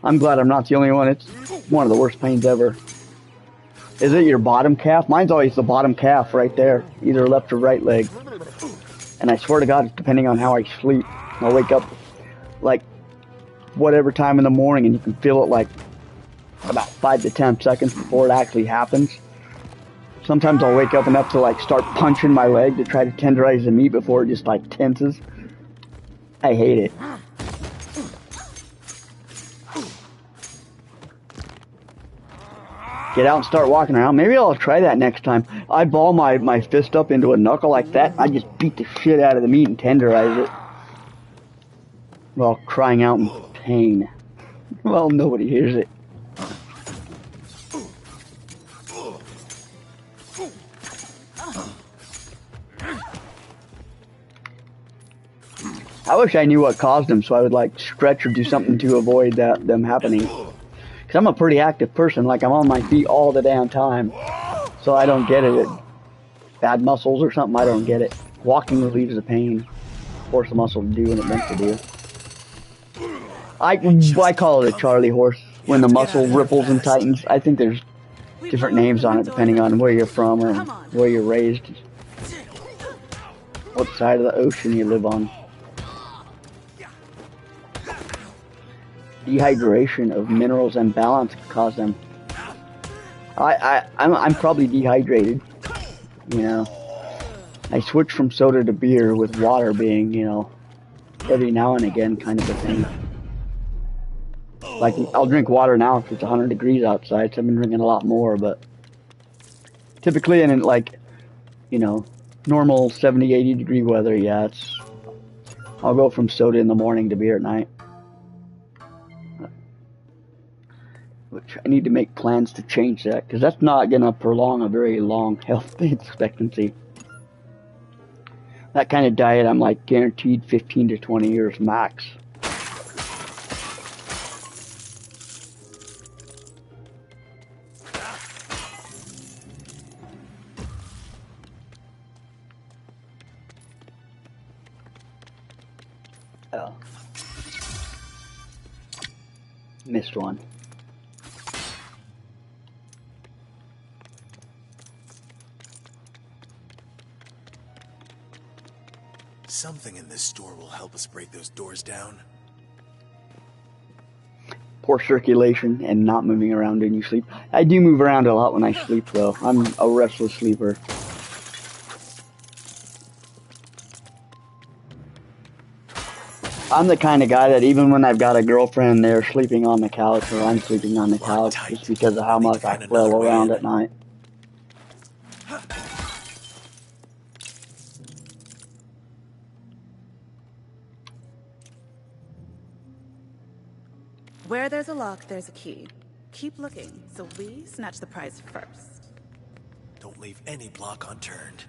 I'm glad I'm not the only one. It's one of the worst pains ever. Is it your bottom calf? Mine's always the bottom calf right there, either left or right leg. And I swear to God, depending on how I sleep, I'll wake up like whatever time in the morning, and you can feel it like about 5 to 10 seconds before it actually happens. Sometimes I'll wake up enough to like start punching my leg to try to tenderize the meat before it just like tenses. I hate it. Get out and start walking around. Maybe I'll try that next time. I ball my fist up into a knuckle like that. I just beat the shit out of the meat and tenderize it. While crying out in pain. Well, nobody hears it. I wish I knew what caused them so I would like stretch or do something to avoid them happening. Because I'm a pretty active person, like I'm on my feet all the damn time. So I don't get it. Bad muscles or something, I don't get it. Walking relieves the pain. Force the muscle to do what it's meant to do. I call it a Charlie horse. When the muscle ripples and tightens. I think there's different names on it depending on where you're from or where you're raised. What side of the ocean you live on. Dehydration of minerals and balance can cause them. I'm probably dehydrated, you know. I switch from soda to beer with water being, you know, every now and again kind of a thing. Like, I'll drink water now if it's 100 degrees outside, so I've been drinking a lot more, but typically in like, you know, normal 70, 80 degree weather, yeah, I'll go from soda in the morning to beer at night. Which I need to make plans to change that, because that's not going to prolong a very long health expectancy. That kind of diet, I'm like guaranteed 15 to 20 years max. Oh. Missed one. Something in this store will help us break those doors down. Poor circulation and not moving around when you sleep. I do move around a lot when I sleep, though. I'm a restless sleeper. I'm the kind of guy that even when I've got a girlfriend, they're sleeping on the couch or I'm sleeping on the couch just because of how much I flail around at night. Where there's a lock, there's a key. Keep looking, so we snatch the prize first. Don't leave any block unturned.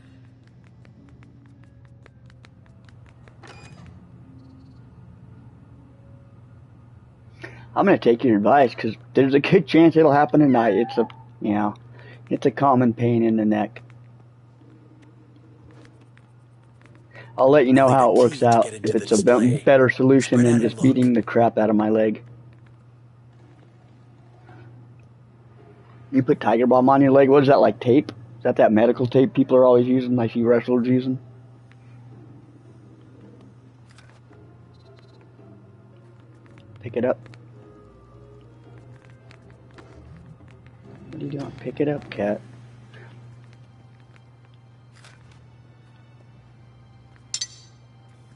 I'm gonna take your advice because there's a good chance it'll happen tonight. It's a, you know, it's a common pain in the neck. I'll let you know how it works out. If it's a better solution than just beating the crap out of my leg. You put Tiger Balm on your leg? What is that, like tape? Is that medical tape people are always using, I see wrestlers using? Pick it up. What are you doing? Pick it up, cat.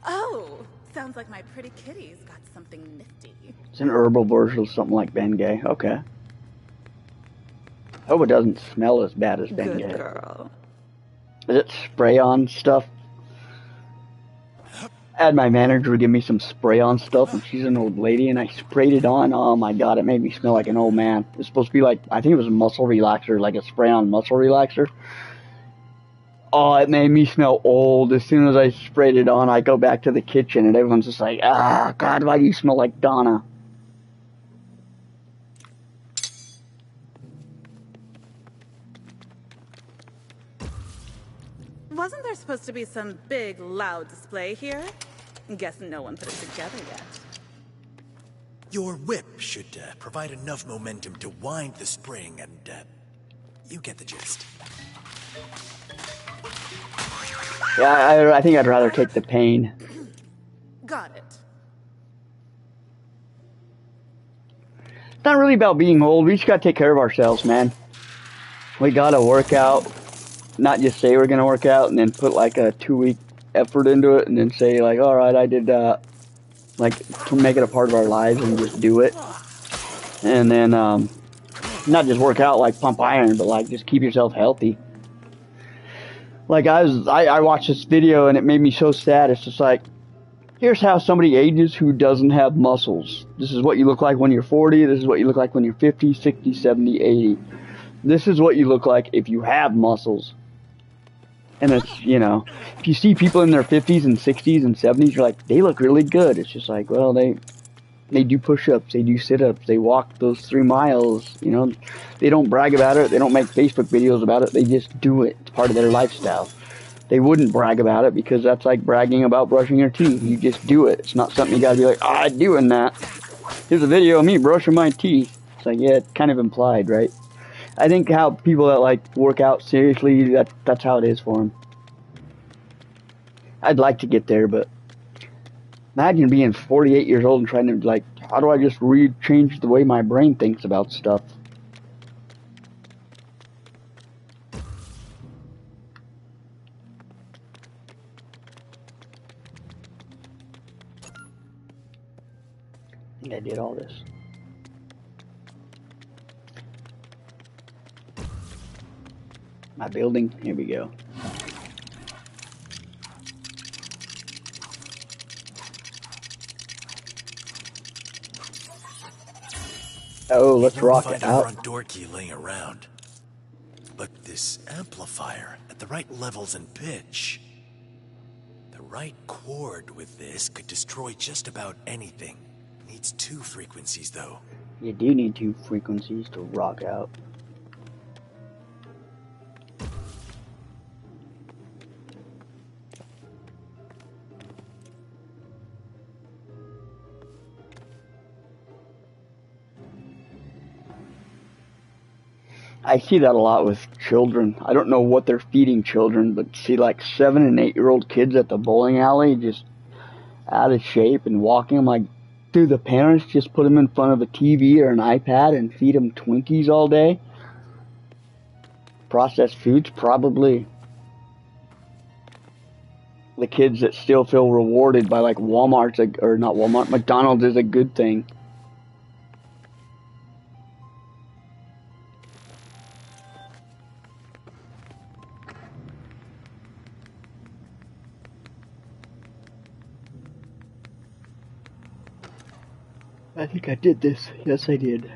Oh, sounds like my pretty kitty's got something nifty. It's an herbal version of something like Bengay. Okay. Hope it doesn't smell as bad as Bengay. Good girl. Is it spray-on stuff? I had my manager give me some spray-on stuff, and she's an old lady, and I sprayed it on. Oh my god, it made me smell like an old man. It was supposed to be like, I think it was a muscle relaxer, like a spray-on muscle relaxer. Oh, it made me smell old. As soon as I sprayed it on, I go back to the kitchen, and everyone's just like, ah, God, why do you smell like Donna? Wasn't there supposed to be some big, loud display here? Guess no one put it together yet. Your whip should provide enough momentum to wind the spring, and you get the gist. Yeah, I think I'd rather take the pain. Got it. It's not really about being old. We just gotta take care of ourselves, man. We gotta work out. Not just say we're gonna work out and then put like a 2-week effort into it and then say like, all right, I did like to make it a part of our lives and just do it. And then not just work out like pump iron, but like just keep yourself healthy. Like I watched this video and it made me so sad. It's just like, here's how somebody ages who doesn't have muscles. This is what you look like when you're 40. This is what you look like when you're 50, 60, 70, 80. This is what you look like if you have muscles. And it's, you know, if you see people in their 50s and 60s and 70s, you're like, they look really good. It's just like, well, they do push-ups, they do sit-ups, they walk those 3 miles, you know. They don't brag about it, they don't make Facebook videos about it, they just do it. It's part of their lifestyle. They wouldn't brag about it because that's like bragging about brushing your teeth. You just do it. It's not something you gotta be like, I'm doing that. Here's a video of me brushing my teeth. It's like, yeah, it's kind of implied, right? I think how people that like work out seriously, that's how it is for them. I'd like to get there, but imagine being 48 years old and trying to like, how do I just change the way my brain thinks about stuff? I think I did all this. My building, here we go. Oh, let's rock it Find a out. front door key laying around. But this amplifier at the right levels and pitch. The right chord with this could destroy just about anything. Needs 2 frequencies though. You do need 2 frequencies to rock out. I see that a lot with children. I don't know what they're feeding children, but see like 7 and 8-year-old kids at the bowling alley just out of shape and walking. I'm like, dude, the parents just put them in front of a TV or an iPad and feed them Twinkies all day. Processed foods, probably. The kids that still feel rewarded by like Walmart's, or not Walmart, McDonald's is a good thing. I think I did this. Yes, I did.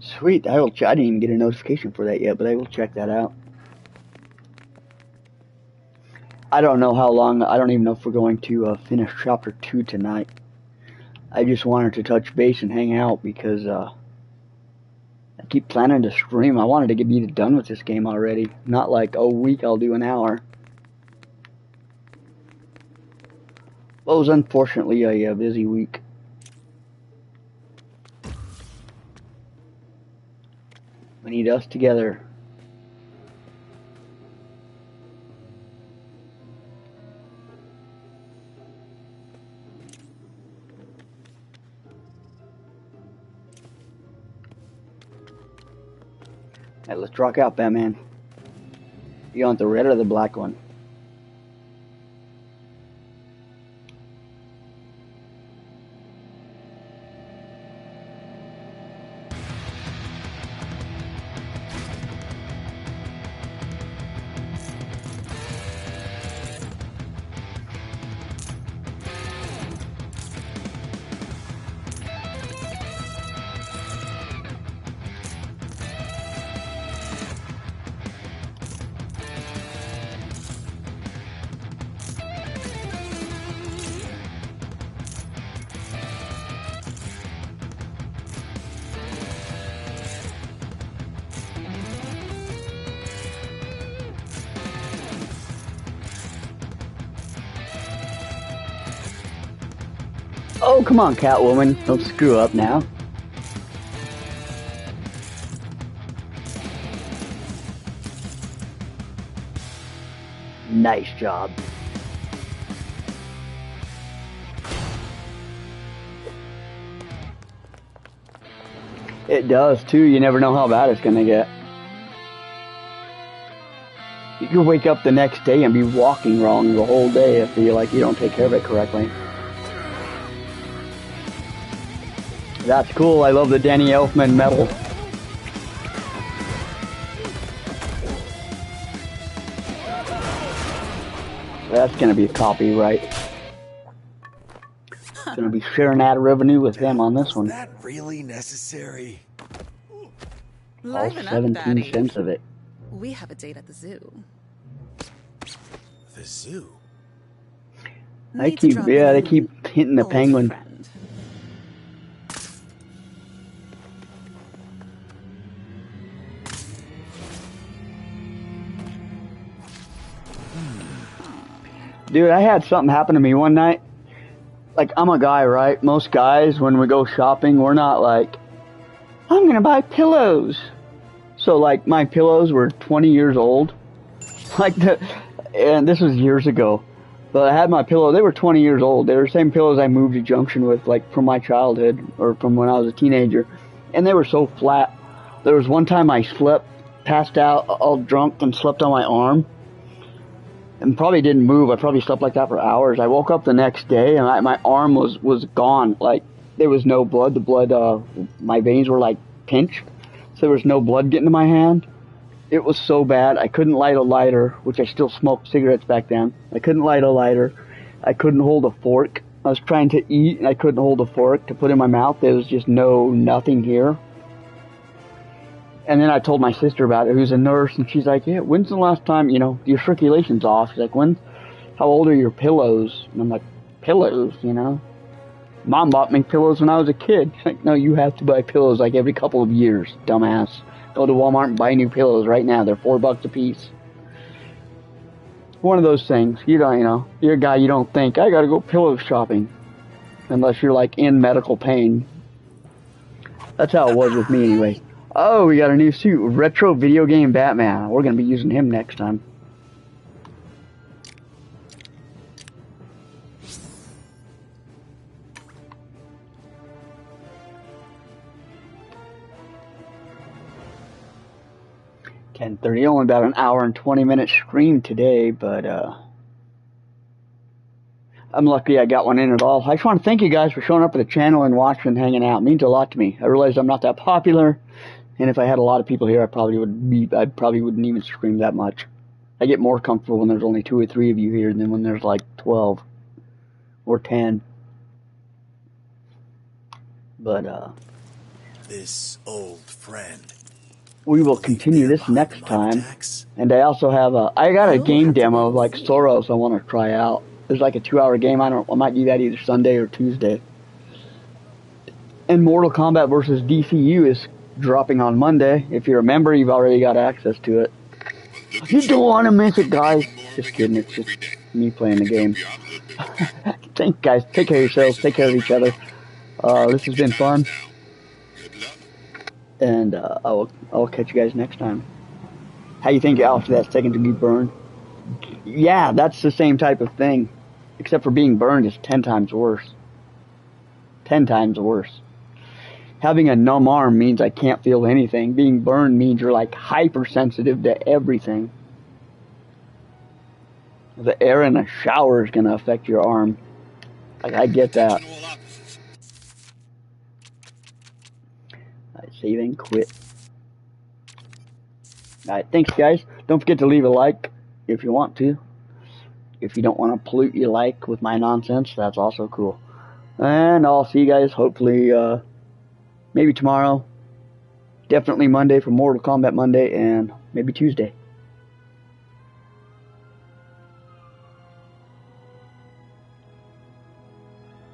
Sweet. I didn't even get a notification for that yet, but I will check that out. I don't know how long. I don't even know if we're going to finish chapter 2 tonight. I just wanted to touch base and hang out because I keep planning to stream. I wanted to be done with this game already. Not like, oh, a week I'll do an hour. Well, it was unfortunately a busy week. We need us together. Alright, let's rock out, Batman. You want the red or the black one? Oh, come on, Catwoman. Don't screw up now. Nice job. It does, too. You never know how bad it's going to get. You could wake up the next day and be walking wrong the whole day if you don't take care of it correctly. That's cool. I love the Danny Elfman medal. That's going to be a copyright. Going to be sharing ad revenue with them on this one. Is that really necessary? All 17 cents of it. We have a date at the zoo. The zoo? They keep hitting the penguin. Friend. Dude, I had something happen to me one night. Like, I'm a guy, right? Most guys, when we go shopping, we're not like, I'm gonna buy pillows. So, like, my pillows were 20 years old. And this was years ago. But I had my pillow, they were 20 years old. They were the same pillows I moved to Junction with, like, from my childhood, or from when I was a teenager. And they were so flat. There was one time I slept, passed out, all drunk, and slept on my arm. And probably didn't move. I probably slept like that for hours. I woke up the next day and my arm was gone. Like, there was no blood. The blood, my veins were like pinched. So there was no blood getting to my hand. It was so bad. I couldn't light a lighter, which I still smoked cigarettes back then. I couldn't light a lighter. I couldn't hold a fork. I was trying to eat and I couldn't hold a fork to put in my mouth. There was just nothing here. And then I told my sister about it, who's a nurse, and she's like, yeah, when's the last time, your circulation's off? She's like, how old are your pillows? And I'm like, pillows, Mom bought me pillows when I was a kid. She's like, no, you have to buy pillows like every couple of years, dumbass. Go to Walmart and buy new pillows right now. They're $4 a piece. one of those things. You don't, you're a guy, you don't think, I gotta go pillow shopping. Unless you're like in medical pain. That's how it was with me anyway. Oh, we got a new suit. Retro video game Batman. We're gonna be using him next time. $10:30. Only about an hour and 20-minute stream today, but I'm lucky I got one in at all. I just want to thank you guys for showing up at the channel and watching and hanging out. It means a lot to me. I realize I'm not that popular, and if I had a lot of people here, I probably wouldn't even stream that much. I get more comfortable when there's only 2 or 3 of you here than when there's like 12 or 10. But this old friend. We will continue this next time. And I also have I got a game demo of like Soros I want to try out. It's like a 2-hour game. I might do that either Sunday or Tuesday. And Mortal Kombat vs. DCU is dropping on Monday. If you're a member, you've already got access to it. You don't want to miss it, guys. Just kidding. It's just me playing the game. Thanks, guys. Take care of yourselves. Take care of each other. This has been fun. And I will catch you guys next time. How you think after that second degree burn? Yeah, that's the same type of thing. Except for being burned is 10 times worse. 10 times worse. Having a numb arm means I can't feel anything. Being burned means you're like hypersensitive to everything. The air in a shower is going to affect your arm. Like, I get that. Alright, save and quit. Alright, thanks guys. Don't forget to leave a like if you want to. If you don't want to pollute your like with my nonsense, that's also cool. And I'll see you guys hopefully maybe tomorrow. Definitely Monday for Mortal Kombat Monday, and maybe Tuesday.